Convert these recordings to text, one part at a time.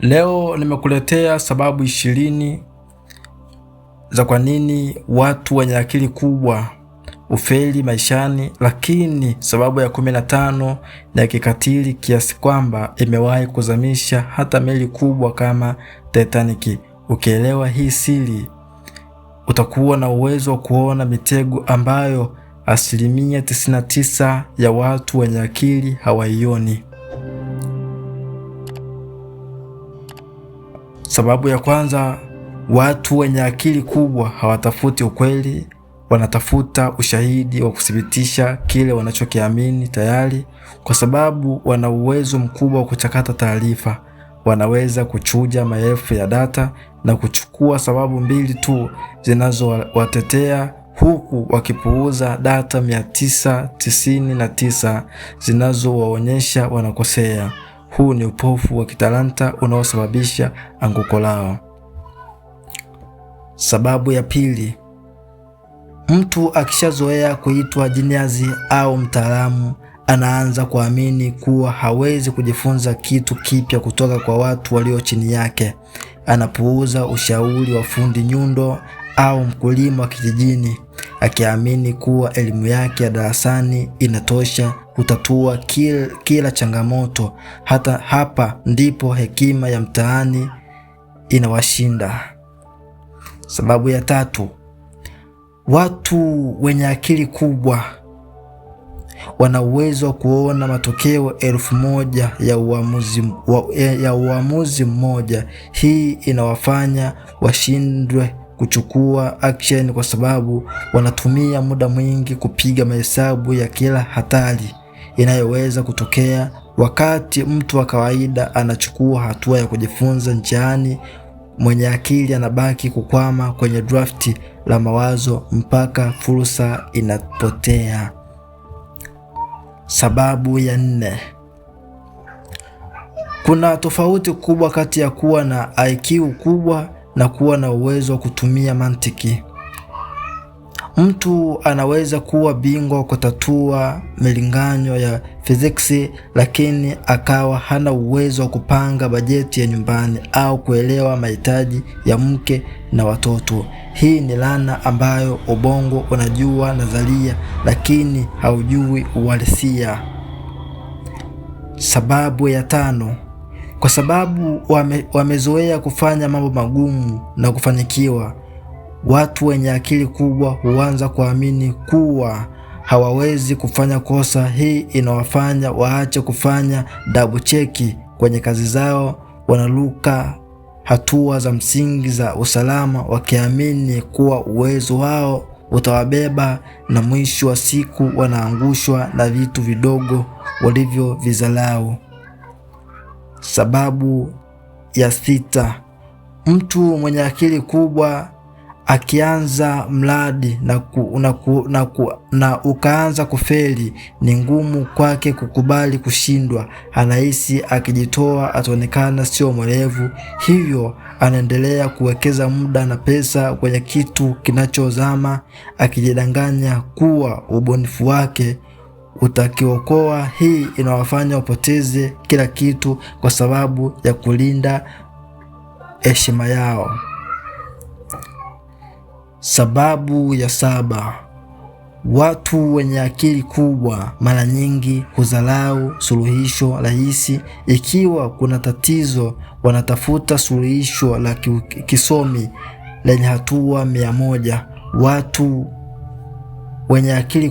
Leo nimekuletea sababu 20 za kwa nini watu wenye akili kubwa ufeli maishani, lakini sababu ya 15 ya kikatili kiasi kwamba imewahi kuzamisha hata meli kubwa kama Titanic. Ukielewa hii siri, utakuwa na uwezo wa kuona mitego ambayo 99% ya watu wenye akili hawaioni. Sababu ya kwanza, watu wenye akili kubwa hawatafuti ukweli, wanatafuta ushahidi wa kuthibitisha kile wanachokiamini tayari. Kwa sababu wana uwezo mkubwa wa kuchakata taarifa, wanaweza kuchuja maelfu ya data na kuchukua sababu mbili tu zinazowatetea, huku wakipuuza data 999 zinazowaonyesha wanakosea. Huu ni upofu wa kitalanta unaosababisha anguko lao. Sababu ya pili, mtu akishazoea kuitwa jiniazi au mtaalamu, anaanza kuamini kuwa hawezi kujifunza kitu kipya kutoka kwa watu walio chini yake. Anapuuza ushauri wa fundi nyundo au mkulima wa kijijini, akiamini kuwa elimu yake ya darasani inatosha kutatua kila changamoto. Hata hapa ndipo hekima ya mtaani inawashinda. Sababu ya tatu, watu wenye akili kubwa wana uwezo wa kuona matokeo 1000 ya uamuzi mmoja. Hii inawafanya washindwe kuchukua action kwa sababu wanatumia muda mwingi kupiga mahesabu ya kila hatari inayoweza kutokea, wakati mtu wa kawaida anachukua hatua ya kujifunza njiani. Mwenye akili anabaki kukwama kwenye drafti la mawazo mpaka fursa inapotea. Sababu ya 4, kuna tofauti kubwa kati ya kuwa na IQ kubwa na kuwa na uwezo wa kutumia mantiki. Mtu anaweza kuwa bingwa wa kutatua milinganyo ya physics, lakini akawa hana uwezo wa kupanga bajeti ya nyumbani au kuelewa mahitaji ya mke na watoto. Hii ni laana ambayo ubongo unajua nadharia lakini haujui uhalisia. Sababu ya 5, kwa sababu wamezoea kufanya mambo magumu na kufanikiwa, watu wenye akili kubwa huanza kuamini kuwa hawawezi kufanya kosa. Hii inawafanya waache kufanya double check kwenye kazi zao. Wanaruka hatua za msingi za usalama wakiamini kuwa uwezo wao utawabeba, na mwisho wa siku wanaangushwa na vitu vidogo walivyovizalau. Sababu ya 6, mtu mwenye akili kubwa akianza mradi na ukaanza kufeli, ni ngumu kwake kukubali kushindwa. Anahisi akijitoa ataonekana sio mwerevu, hivyo anaendelea kuwekeza muda na pesa kwenye kitu kinachozama, akijidanganya kuwa ubunifu wake utakiokoa. Hii inawafanya wapoteze kila kitu kwa sababu ya kulinda heshima yao. Sababu ya 7, watu wenye akili kubwa mara nyingi hudharau suluhisho rahisi. Ikiwa kuna tatizo, wanatafuta suluhisho la kisomi lenye hatua 100. Watu wenye akili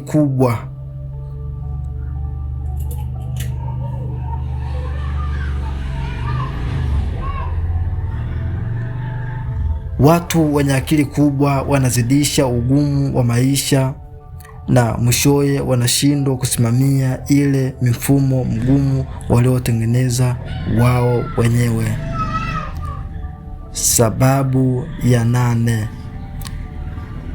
kubwa wanazidisha ugumu wa maisha na mwishowe wanashindwa kusimamia ile mifumo mgumu waliotengeneza wao wenyewe. Sababu ya 8,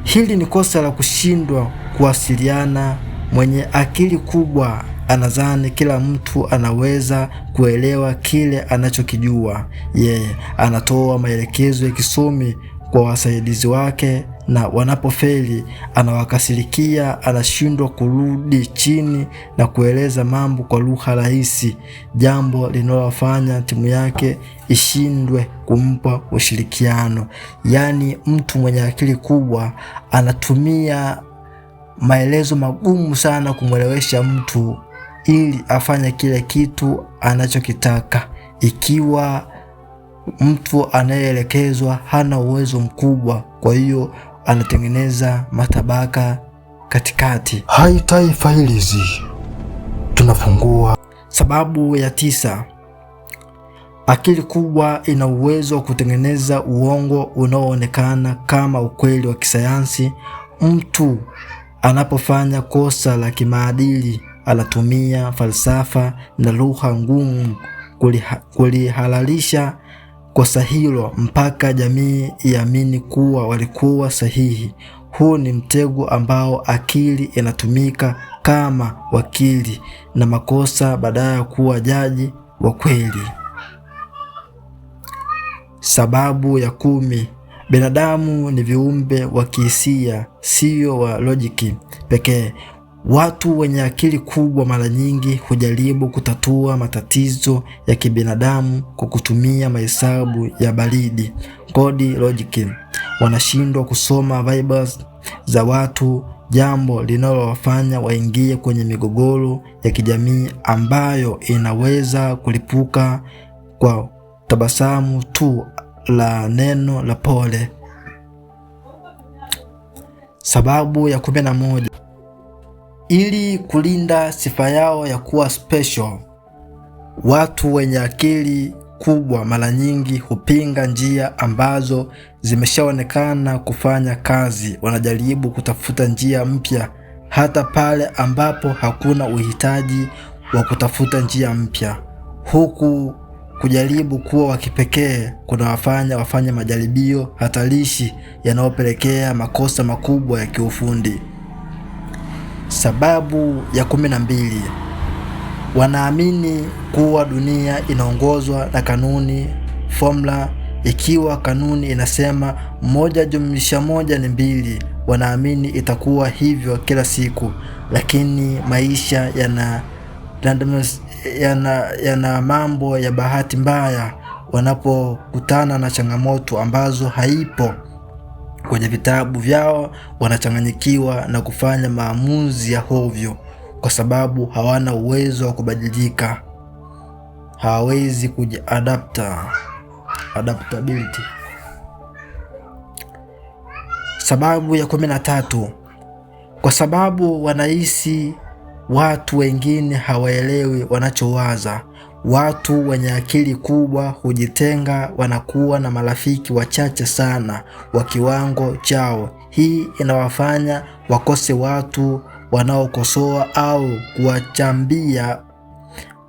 hili ni kosa la kushindwa kuwasiliana. Mwenye akili kubwa anadhani kila mtu anaweza kuelewa kile anachokijua yeye. Anatoa maelekezo ya kisomi kwa wasaidizi wake na wanapofeli anawakasirikia, anashindwa kurudi chini na kueleza mambo kwa lugha rahisi, jambo linalofanya timu yake ishindwe kumpa ushirikiano. Yaani mtu mwenye akili kubwa anatumia maelezo magumu sana kumwelewesha mtu ili afanye kile kitu anachokitaka. Ikiwa mtu anayeelekezwa hana uwezo mkubwa, kwa hiyo anatengeneza matabaka katikati. Taifa hili tunafungua. Sababu ya 9. Akili kubwa ina uwezo wa kutengeneza uongo unaoonekana kama ukweli wa kisayansi. Mtu anapofanya kosa la kimaadili anatumia falsafa na lugha ngumu kulihalalisha kosa hilo mpaka jamii iamini kuwa walikuwa sahihi. Huu ni mtego ambao akili inatumika kama wakili na makosa badala ya kuwa jaji wa kweli. Sababu ya 10. Binadamu ni viumbe wa kihisia, sio wa lojiki pekee. Watu wenye akili kubwa mara nyingi hujaribu kutatua matatizo ya kibinadamu kwa kutumia mahesabu ya baridi, kodi, logic. Wanashindwa kusoma vibes za watu, jambo linalowafanya waingie kwenye migogoro ya kijamii ambayo inaweza kulipuka kwa tabasamu tu la neno la pole. Sababu ya 11. Ili kulinda sifa yao ya kuwa special, watu wenye akili kubwa mara nyingi hupinga njia ambazo zimeshaonekana kufanya kazi. Wanajaribu kutafuta njia mpya hata pale ambapo hakuna uhitaji wa kutafuta njia mpya. Huku kujaribu kuwa wa kipekee kunawafanya wafanye majaribio hatarishi yanayopelekea makosa makubwa ya kiufundi. Sababu ya 12. Wanaamini kuwa dunia inaongozwa na kanuni, formula. Ikiwa kanuni inasema 1+1 ni 2, wanaamini itakuwa hivyo kila siku. Lakini maisha yana mambo ya bahati mbaya. Wanapokutana na changamoto ambazo haipo kwenye vitabu vyao, wanachanganyikiwa na kufanya maamuzi ya hovyo kwa sababu hawana uwezo wa kubadilika. Hawawezi adaptability. Sababu ya 13. Kwa sababu wanahisi watu wengine hawaelewi wanachowaza. Watu wenye akili kubwa hujitenga, wanakuwa na marafiki wachache sana wa kiwango chao. Hii inawafanya wakose watu wanaokosoa au kuwachambia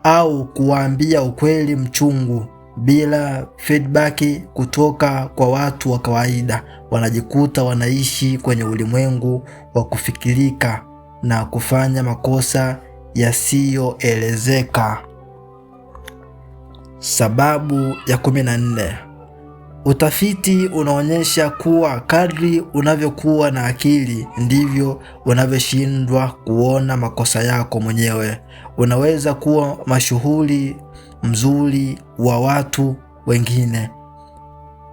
au kuwaambia ukweli mchungu bila feedback kutoka kwa watu wa kawaida. Wanajikuta wanaishi kwenye ulimwengu wa kufikirika na kufanya makosa yasiyoelezeka. Sababu ya 14. Utafiti unaonyesha kuwa kadri unavyokuwa na akili ndivyo unavyoshindwa kuona makosa yako mwenyewe. Unaweza kuwa mashuhuri mzuri wa watu wengine,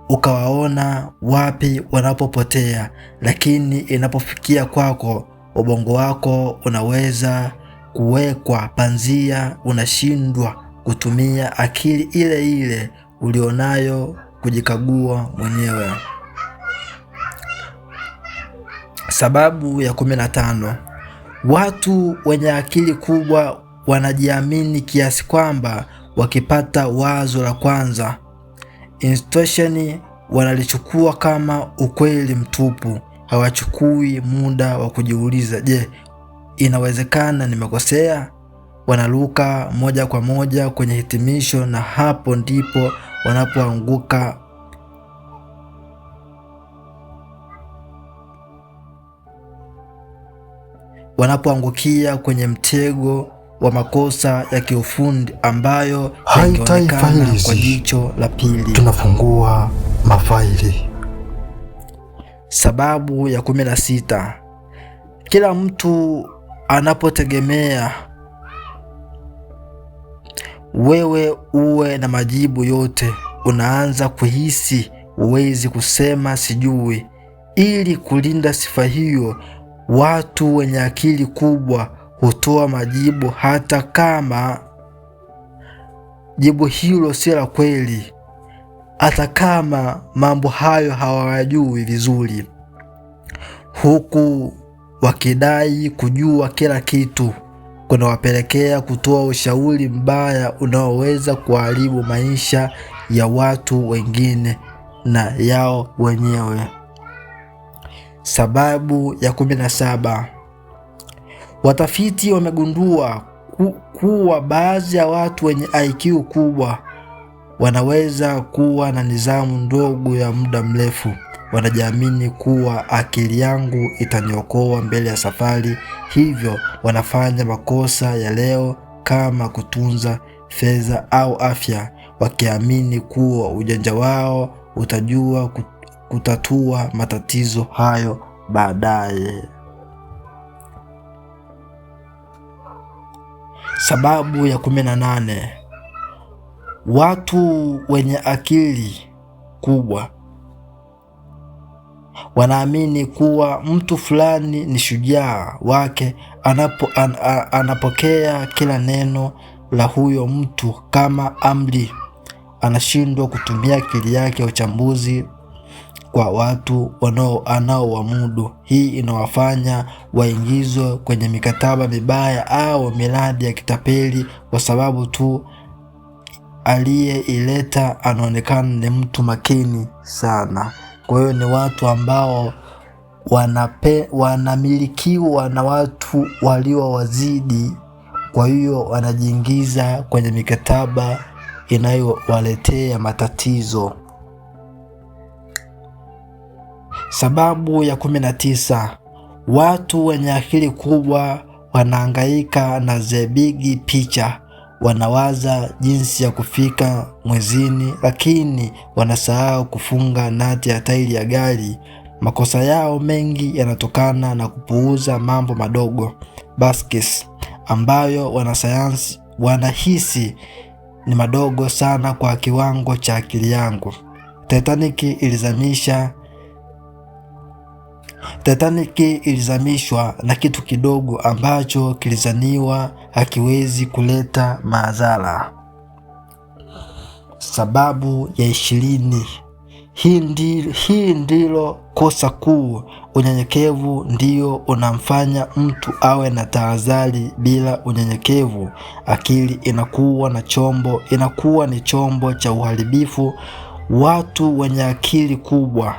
ukawaona wapi wanapopotea, lakini inapofikia kwako, ubongo wako unaweza kuwekwa panzia. Unashindwa kutumia akili ile ile ulionayo kujikagua mwenyewe. Sababu ya 15. Watu wenye akili kubwa wanajiamini kiasi kwamba wakipata wazo la kwanza, intuition, wanalichukua kama ukweli mtupu. Hawachukui muda wa kujiuliza, je, inawezekana nimekosea? Wanaruka moja kwa moja kwenye hitimisho, na hapo ndipo wanapoangukia kwenye mtego wa makosa ya kiufundi ambayo yangeonekana kwa jicho la pili. Tunafungua mafaili. Sababu ya 16. Kila mtu anapotegemea wewe uwe na majibu yote, unaanza kuhisi huwezi kusema sijui. Ili kulinda sifa hiyo, watu wenye akili kubwa hutoa majibu hata kama jibu hilo si la kweli, hata kama mambo hayo hawajui vizuri, huku wakidai kujua kila kitu. Kunawapelekea kutoa ushauri mbaya unaoweza kuharibu maisha ya watu wengine na yao wenyewe. Sababu ya 17. Watafiti wamegundua kuwa baadhi ya watu wenye IQ kubwa wanaweza kuwa na nidhamu ndogo ya muda mrefu. Wanajiamini kuwa akili yangu itaniokoa mbele ya safari, hivyo wanafanya makosa ya leo kama kutunza fedha au afya, wakiamini kuwa ujanja wao utajua kutatua matatizo hayo baadaye. Sababu ya 18. Watu wenye akili kubwa wanaamini kuwa mtu fulani ni shujaa wake anapokea kila neno la huyo mtu kama amri. Anashindwa kutumia akili yake ya uchambuzi kwa watu anaowamudu. Hii inawafanya waingizwe kwenye mikataba mibaya au miradi ya kitapeli kwa sababu tu aliyeileta anaonekana ni mtu makini sana. Kwa hiyo ni watu ambao wanamilikiwa na watu waliowazidi, kwa hiyo wanajiingiza kwenye mikataba inayowaletea matatizo. Sababu ya 19. Watu wenye akili kubwa wanahangaika na the big picture. Wanawaza jinsi ya kufika mwezini, lakini wanasahau kufunga nati ya tairi ya gari. Makosa yao mengi yanatokana na kupuuza mambo madogo baskets, ambayo wanasayansi wanahisi ni madogo sana kwa kiwango cha akili yangu. Titanic ilizamishwa na kitu kidogo ambacho kilizaniwa hakiwezi kuleta madhara. Sababu ya 20. Hii ndilo kosa kuu. Unyenyekevu ndio unamfanya mtu awe na tahadhari. Bila unyenyekevu, akili inakuwa ni chombo cha uharibifu. Watu wenye akili kubwa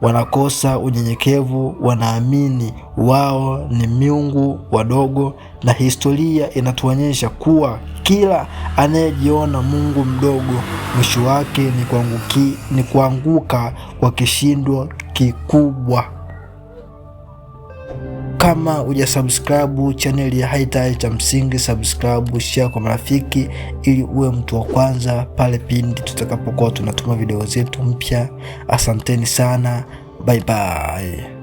wanakosa unyenyekevu, wanaamini wao ni miungu wadogo, na historia inatuonyesha kuwa kila anayejiona Mungu mdogo mwisho wake ni kuanguka kwa kishindo kikubwa. Kama hujasubscribe channel ya Haityle, cha msingi subscribe, share kwa marafiki ili uwe mtu wa kwanza pale pindi tutakapokuwa tunatuma video zetu mpya. Asanteni sana, bye bye.